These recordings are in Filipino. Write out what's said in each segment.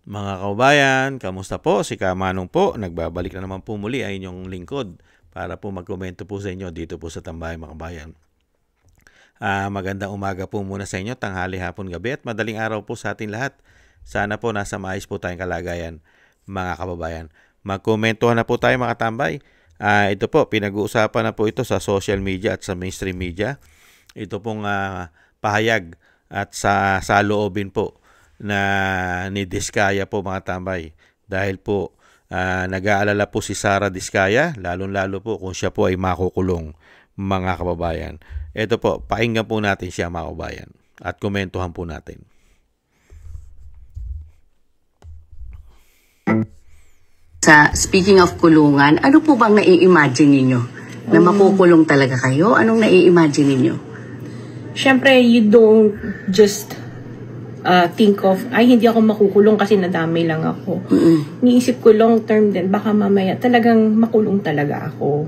Mga kababayan, kamusta po? Si Kamanong po, nagbabalik na naman po muli ay inyong lingkod para po magkomento po sa inyo dito po sa Tambayan mga kababayan. Magandang umaga po muna sa inyo, tanghali, hapon, gabi at madaling araw po sa ating lahat. Sana po nasa maayos po tayong kalagayan mga kababayan. Magkomentuhan na po tayo mga tambay. Ito po, pinag-uusapan na po ito sa social media at sa mainstream media. Ito pong pahayag at sa loobin po na ni Diskaya po mga tambay. Dahil po nag-aalala po si Sara Diskaya, lalong-lalo po kung siya po ay makukulong mga kababayan. Ito po, pakinggan po natin siya mga kababayan at komentuhan po natin. Speaking of kulungan, ano po bang nai-imagine ninyo? Na makukulong talaga kayo? Anong nai-imagine ninyo? Siyempre, you don't just think of, hindi ako makukulong kasi nadamay lang ako. Niisip ko long term din, baka mamaya talagang makulong talaga ako.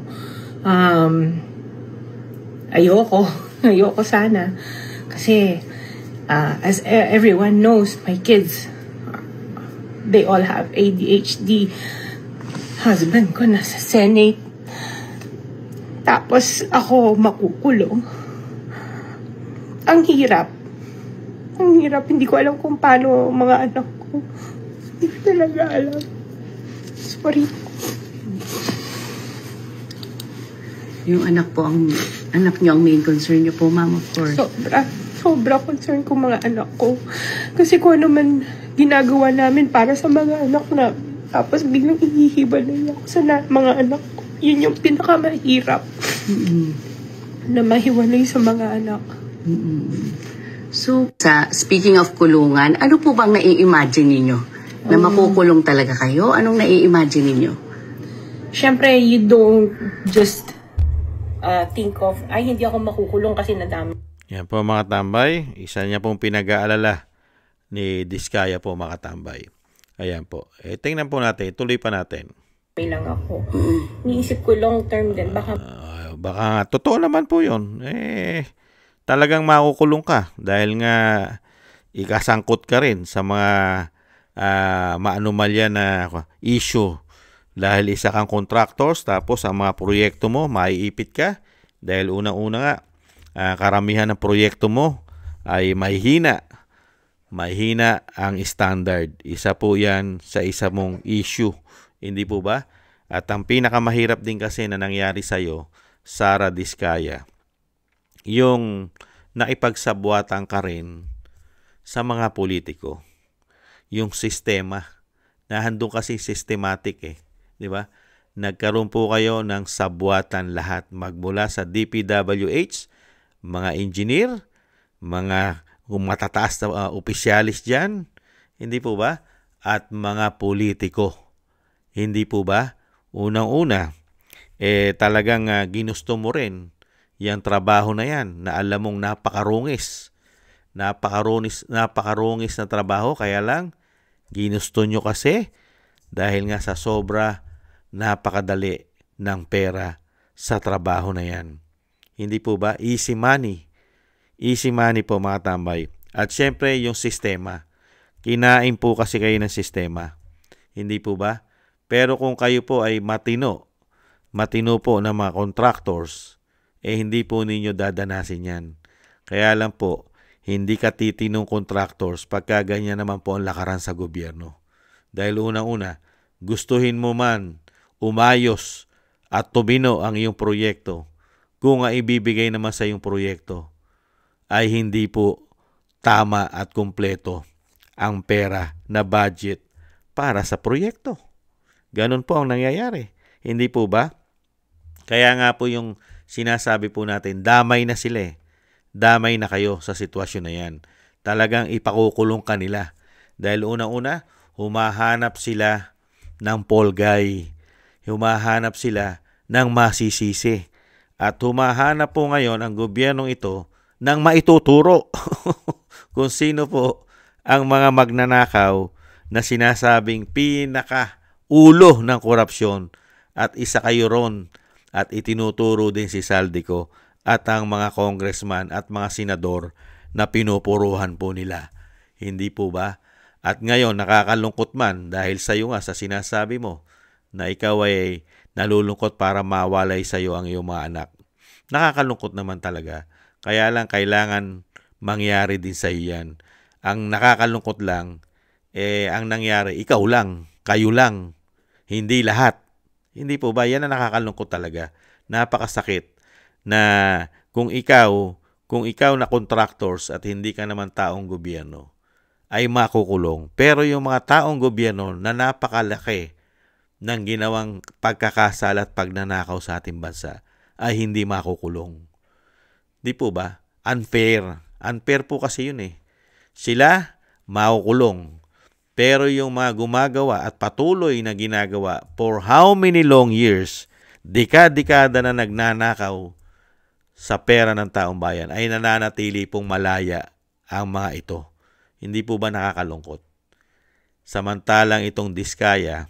Ayoko sana. Kasi, as everyone knows, my kids, they all have ADHD. Husband ko nasa Senate. Tapos ako makukulong. Ang hirap. Hindi ko alam kung paano mga anak ko. Hindi ko talaga alam. Sorry. Yung anak niyo ang main concern niyo po, ma'am, of course. Sobra concern ko mga anak ko. Kasi kung ano man ginagawa namin para sa mga anak na tapos biglang ihihibalay ako sa mga anak ko. Yun yung pinakamahirap. Na mahiwalay sa mga anak. So, speaking of kulungan, ano po bang nai-imagine ninyo? Na makukulong talaga kayo? Anong nai-imagine ninyo? Siyempre, you don't just think of, hindi ako makukulong kasi nadami. Yan po mga tambay, isa niya pong pinag-aalala ni Diskaya po mga tambay. Ayan po. Tingnan po natin, tuloy pa natin. May lang ako. Niisip ko long term din, baka totoo naman po yun. Talagang makukulong ka dahil nga ikasangkot ka rin sa mga maanomalya na issue. Dahil isa kang contractors, tapos ang mga proyekto mo, maiipit ka. Dahil unang-una nga, karamihan ng proyekto mo ay mahihina. Mahina ang standard. Isa po yan sa isa mong issue. Hindi po ba? At ang pinakamahirap din kasi na nangyari sa'yo, Sara Diskaya, yung nakipagsabwatan ka rin sa mga politiko. Yung sistema. Nahandun kasi systematic Di ba? Nagkaroon po kayo ng sabwatan lahat. Magmula sa DPWH, mga engineer, mga matataas na opisyalis dyan. Hindi po ba? At mga politiko. Hindi po ba? Unang-una, talagang ginusto mo rin yung trabaho na yan na alam mong napakarungis. Napakarungis na trabaho, kaya lang ginusto nyo kasi dahil nga sa sobra napakadali ng pera sa trabaho na yan. Hindi po ba? Easy money. Easy money po mga tambay. At syempre yung sistema. Kinain po kasi kayo ng sistema. Hindi po ba? Pero kung kayo po ay matino po ng mga contractors, hindi po ninyo dadanasin yan. Kaya lang po, hindi ka titinong contractors pagka ganyan naman po ang lakaran sa gobyerno. Dahil unang-una, gustuhin mo man umayos at tumino ang iyong proyekto, kung ibibigay naman sa iyong proyekto, ay hindi po tama at kumpleto ang pera na budget para sa proyekto. Ganon po ang nangyayari. Hindi po ba? Kaya nga po yung sinasabi po natin, damay na sila Damay na kayo sa sitwasyon na yan. Talagang ipakukulong ka nila. Dahil unang-una, humahanap sila ng polgay. Humahanap sila ng masisisi. At humahanap po ngayon ang gobyernong ito ng maituturo kung sino po ang mga magnanakaw na sinasabing pinaka-ulo ng korupsyon at isa kayo ron at itinuturo din si Saldico at ang mga congressman at mga senador na pinupuruhan po nila. Hindi po ba? At ngayon, nakakalungkot man dahil sa iyo nga sa sinasabi mo na ikaw ay nalulungkot para mawalay sa iyo ang iyong mga anak. Nakakalungkot naman talaga. Kaya lang kailangan mangyari din sa iyo yan. Ang nakakalungkot lang, ang nangyari, ikaw lang, kayo lang, hindi lahat. Hindi po ba? Yan ang nakakalungkot talaga. Napakasakit na kung ikaw na contractors at hindi ka naman taong gobyerno, ay makukulong. Pero yung mga taong gobyerno na napakalaki ng ginawang pagkakasal at pagnanakaw sa ating bansa ay hindi makukulong. Di po ba? Unfair. Unfair po kasi yun eh. Sila makukulong. Pero yung mga gumagawa at patuloy na ginagawa for how many long years, dekada na nagnanakaw sa pera ng taong bayan ay nananatili pong malaya ang mga ito. Hindi po ba nakakalungkot? Samantalang itong Diskaya,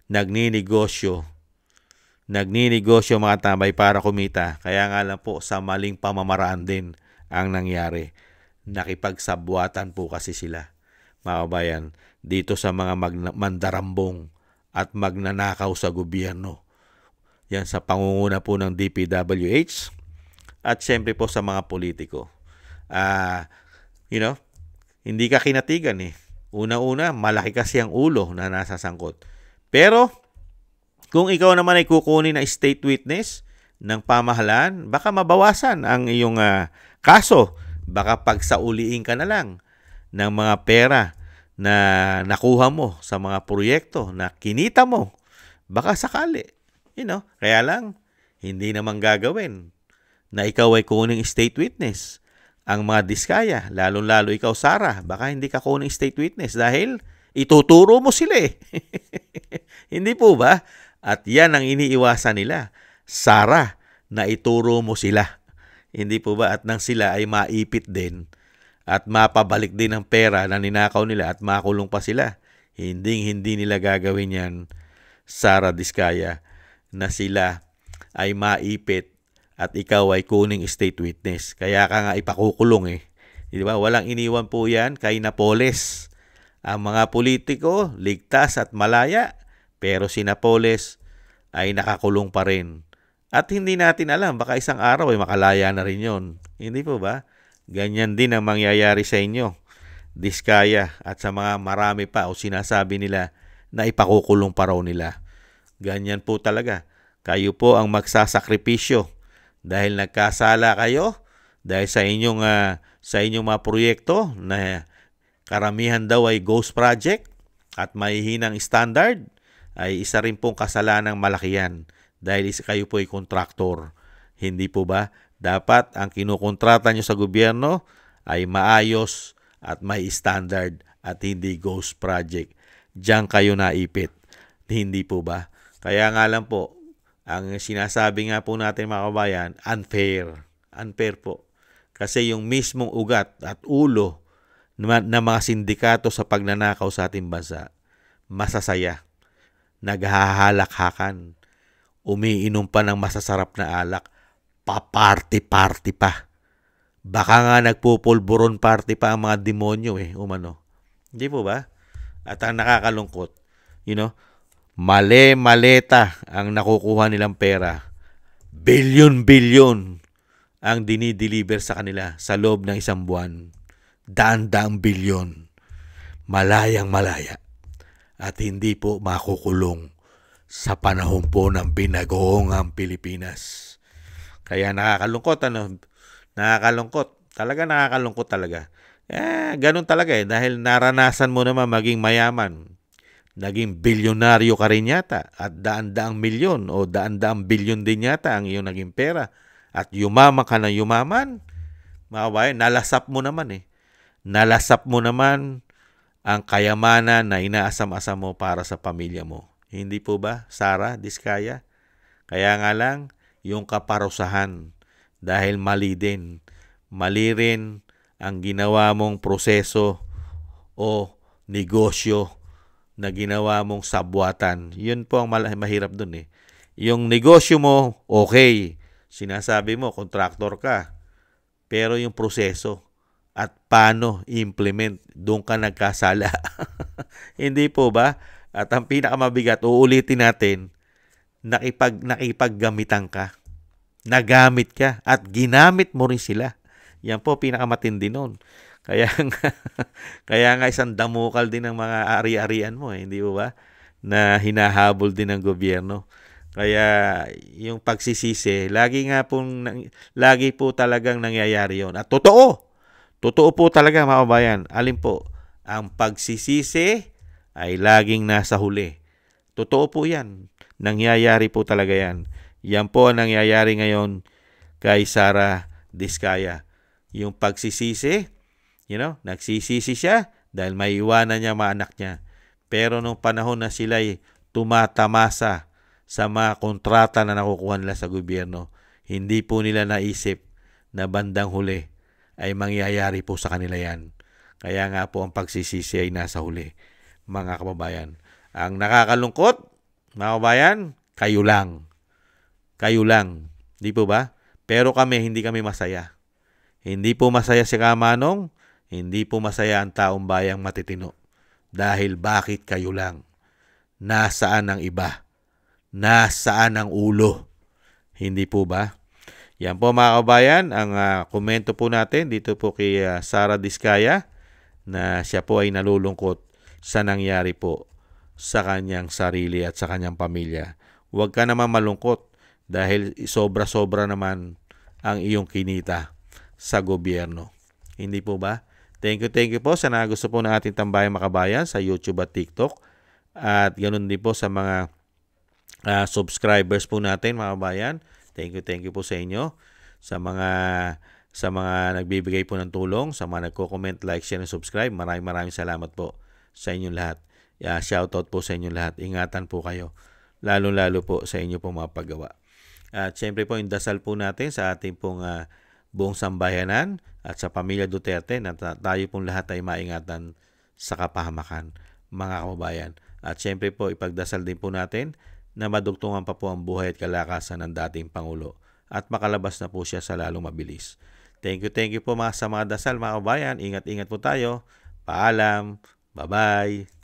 nagninegosyo mga tambay para kumita. Kaya nga lang po sa maling pamamaraan din ang nangyari. Nakipagsabwatan po kasi sila, mga kabayan, dito sa mga mandarambong at magnanakaw sa gobyerno. Yan sa pangunguna po ng DPWH at syempre po sa mga politiko. Hindi ka kinatigan eh. Una-una, malaki kasi ang ulo na nasasangkot. Pero, kung ikaw naman ay kukunin na state witness ng pamahalaan, baka mabawasan ang iyong kaso. Baka pagsauliin ka na lang ng mga pera na nakuha mo sa mga proyekto na kinita mo. Baka sakali. Kaya lang, hindi naman gagawin na ikaw ay kuning state witness. Ang mga Diskaya, lalong-lalo ikaw, Sara, baka hindi ka kuning state witness dahil ituturo mo sila eh. Hindi po ba? At yan ang iniiwasan nila. Sara, na ituro mo sila. Hindi po ba? At nang sila ay maipit din at mapabalik din ang pera na ninakaw nila at makulong pa sila. Hindi nila gagawin yan, Sara Diskaya, na sila ay maipit at ikaw ay kuning state witness. Kaya ka nga ipakukulong eh. Di ba? Walang iniwan po yan kay Napoles. Ang mga politiko, ligtas at malaya, pero si Napoles ay nakakulong pa rin. At hindi natin alam, baka isang araw ay makalaya na rin yon. Hindi po ba? Ganyan din ang mangyayari sa inyo, Diskaya, at sa mga marami pa o sinasabi nila na ipakukulong pa raw nila. Ganyan po talaga. Kayo po ang magsasakripisyo dahil nagkasala kayo, dahil sa inyong mga proyekto na karamihan daw ay ghost project at mahihinang standard, ay isa rin pong kasalanang malaki yan dahil kayo po ay kontraktor. Hindi po ba? Dapat ang kinukontrata nyo sa gobyerno ay maayos at may standard at hindi ghost project. Diyan kayo naipit. Hindi po ba? Kaya nga lang po, ang sinasabi nga po natin mga kabayan, unfair. Unfair po. Kasi yung mismong ugat at ulo na mga sindikato sa pagnanakaw sa ating bansa, masasaya. Naghahalakhakan. Umiinom pa ng masasarap na alak. Paparty-party pa. Baka nga nagpupulburon party pa ang mga demonyo umano. Hindi po ba? At ang nakakalungkot, maleta ang nakukuha nilang pera. Bilyon-bilyon ang dinideliver sa kanila sa loob ng isang buwan. Daan-daang bilyon. Malayang-malaya. At hindi po makukulong sa panahon po ng binagoong Pilipinas. Kaya nakakalungkot, Nakakalungkot. Talaga nakakalungkot talaga. Ganun talaga dahil naranasan mo naman maging mayaman. Naging bilyonaryo ka rin yata at daan-daang milyon o daan-daang bilyon din yata ang iyong naging pera. At yumaman ka na yumaman, mga kabayan, nalasap mo naman Nalasap mo naman ang kayamanan na inaasam-asam mo para sa pamilya mo. Hindi po ba, Sara Diskaya? Kaya nga lang, yung kaparusahan dahil mali din. Mali rin ang ginawa mong proseso o negosyo na ginawa mong sabwatan. Yun po ang mahirap dun Yung negosyo mo, okay. Sinasabi mo, kontraktor ka. Pero yung proseso at paano implement. Doon ka nagkasala. Hindi po ba? At ang pinakamabigat, uulitin natin, nakipaggamitan ka. Nagamit ka at ginamit mo rin sila. Yan po pinakamatindi nun. Kaya nga, kaya nga isang damukal din ng mga ari-arian mo, hindi po ba? Na hinahabol din ng gobyerno. Kaya yung pagsisisi, lagi po talagang nangyayari yon. At totoo po talaga mga kabayan. Alin po, ang pagsisisi ay laging nasa huli. Totoo po yan. Nangyayari po talaga yan. Yan po ang nangyayari ngayon kay Sara Diskaya. Yung pagsisisi, nagsisisi siya dahil may iwanan niya mga anak niya. Pero nung panahon na sila'y tumatamasa sa mga kontrata na nakukuha nila sa gobyerno, hindi po nila naisip na bandang huli ay mangyayari po sa kanila yan. Kaya nga po ang pagsisisi ay nasa huli, mga kababayan. Ang nakakalungkot, mga kababayan, kayo lang. Kayo lang. Di po ba? Pero hindi kami masaya. Hindi po masaya si Kamanong, hindi po masaya ang taong bayang matitino. Dahil bakit kayo lang? Nasaan ang iba? Nasaan ang ulo? Hindi po ba? Yan po mga kabayan, ang komento po natin dito po kay Sara Diskaya na siya po ay nalulungkot sa nangyari po sa kanyang sarili at sa kanyang pamilya. Huwag ka naman malungkot dahil sobra-sobra naman ang iyong kinita sa gobyerno. Hindi po ba? Thank you po sa gusto po ng ating tambayang makabayan sa YouTube at TikTok. At ganoon din po sa mga subscribers po natin mga kabayan. Thank you po sa inyo. Sa mga nagbibigay po ng tulong, sa mga nagko-comment, like, share, and subscribe. Maraming salamat po sa inyong lahat. Shoutout po sa inyong lahat. Ingatan po kayo. Lalo-lalo po sa inyo pong mga paggawa. At syempre po, yung dasal po natin sa ating pong buong sambayanan at sa pamilya Duterte na tayo pong lahat ay maingatan sa kapahamakan, mga kababayan. At syempre po, ipagdasal din po natin na madugtungan pa po ang buhay at kalakasan ng dating Pangulo at makalabas na po siya sa lalong mabilis. Thank you po sa mga dasal, mga kababayan. Ingat-ingat po tayo. Paalam. Bye-bye.